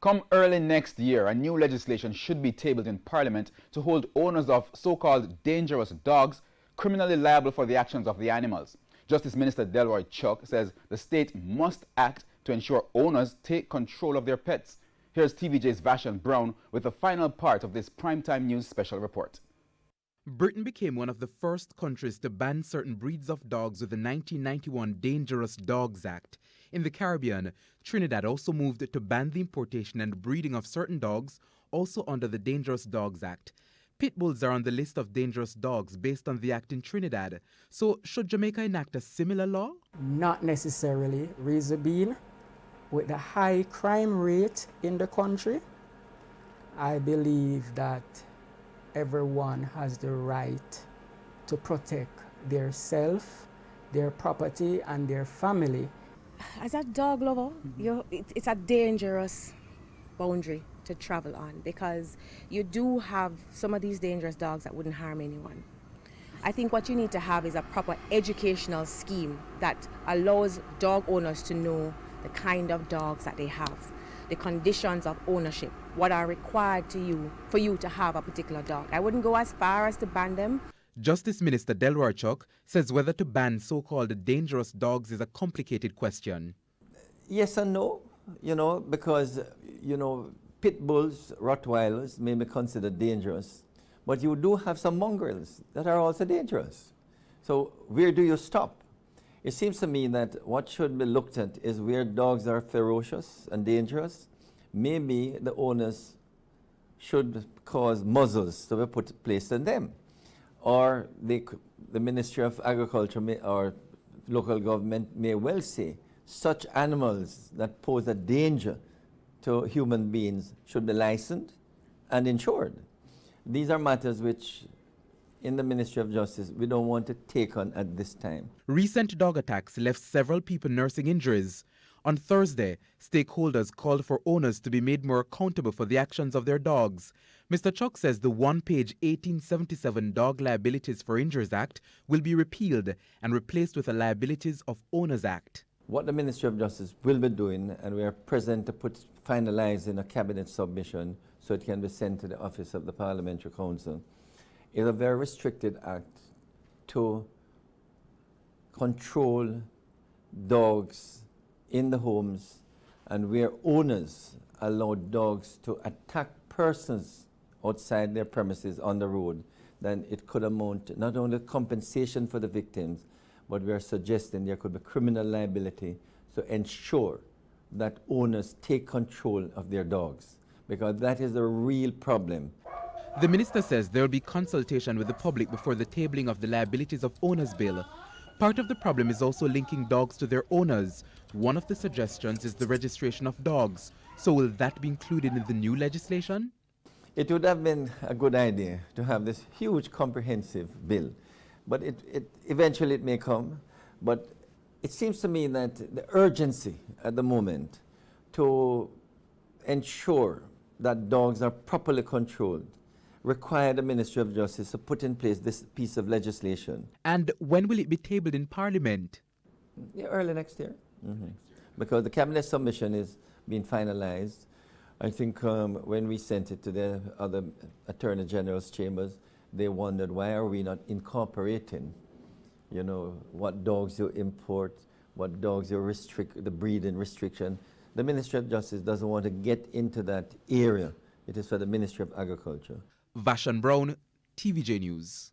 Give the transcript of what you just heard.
Come early next year, a new legislation should be tabled in Parliament to hold owners of so-called dangerous dogs criminally liable for the actions of the animals. Justice Minister Delroy Chuck says the state must act to ensure owners take control of their pets. Here's TVJ's Vashon Brown with the final part of this Primetime News special report. Britain became one of the first countries to ban certain breeds of dogs with the 1991 Dangerous Dogs Act. In the Caribbean, Trinidad also moved to ban the importation and breeding of certain dogs, also under the Dangerous Dogs Act. Pit bulls are on the list of dangerous dogs based on the act in Trinidad. So should Jamaica enact a similar law? Not necessarily. Reason being, with the high crime rate in the country, I believe that everyone has the right to protect their self, their property, and their family. As a dog lover, it's a dangerous boundary to travel on, because you do have some of these dangerous dogs that wouldn't harm anyone. I think what you need to have is a proper educational scheme that allows dog owners to know the kind of dogs that they have, the conditions of ownership, what are required for you to have a particular dog. I wouldn't go as far as to ban them. Justice Minister Delroy Chuck says whether to ban so-called dangerous dogs is a complicated question. Yes and no, because, pit bulls, Rottweilers may be considered dangerous, but you do have some mongrels that are also dangerous. So where do you stop? It seems to me that what should be looked at is where dogs are ferocious and dangerous. Maybe the owners should cause muzzles to be placed on them. Or the Ministry of Agriculture or local government may well say such animals that pose a danger to human beings should be licensed and insured. These are matters which in the Ministry of Justice we don't want to take on at this time. Recent dog attacks left several people nursing injuries. On Thursday, stakeholders called for owners to be made more accountable for the actions of their dogs. Mr. Chuck says the one-page 1877 Dog Liabilities for Injuries Act will be repealed and replaced with a Liabilities of Owners Act. What the Ministry of Justice will be doing, and we are present to finalize in a cabinet submission so it can be sent to the Office of the Parliamentary Council, is a very restricted act to control dogs in the homes and where owners allow dogs to attack persons outside their premises on the road. Then it could amount to not only compensation for the victims, but we are suggesting there could be criminal liability to ensure that owners take control of their dogs, because that is the real problem. The minister says there will be consultation with the public before the tabling of the Liabilities of Owners Bill. Part of the problem is also linking dogs to their owners. One of the suggestions is the registration of dogs. So will that be included in the new legislation? It would have been a good idea to have this huge comprehensive bill, but eventually it may come. But it seems to me that the urgency at the moment to ensure that dogs are properly controlled require the Ministry of Justice to put in place this piece of legislation. And when will it be tabled in Parliament? Yeah, early next year. Because the cabinet submission is being finalized. I think when we sent it to the other Attorney General's chambers, they wondered why are we not incorporating, what dogs you import, what dogs you restrict, the breeding restriction. The Ministry of Justice doesn't want to get into that area. It is for the Ministry of Agriculture. Vashon Brown, TVJ News.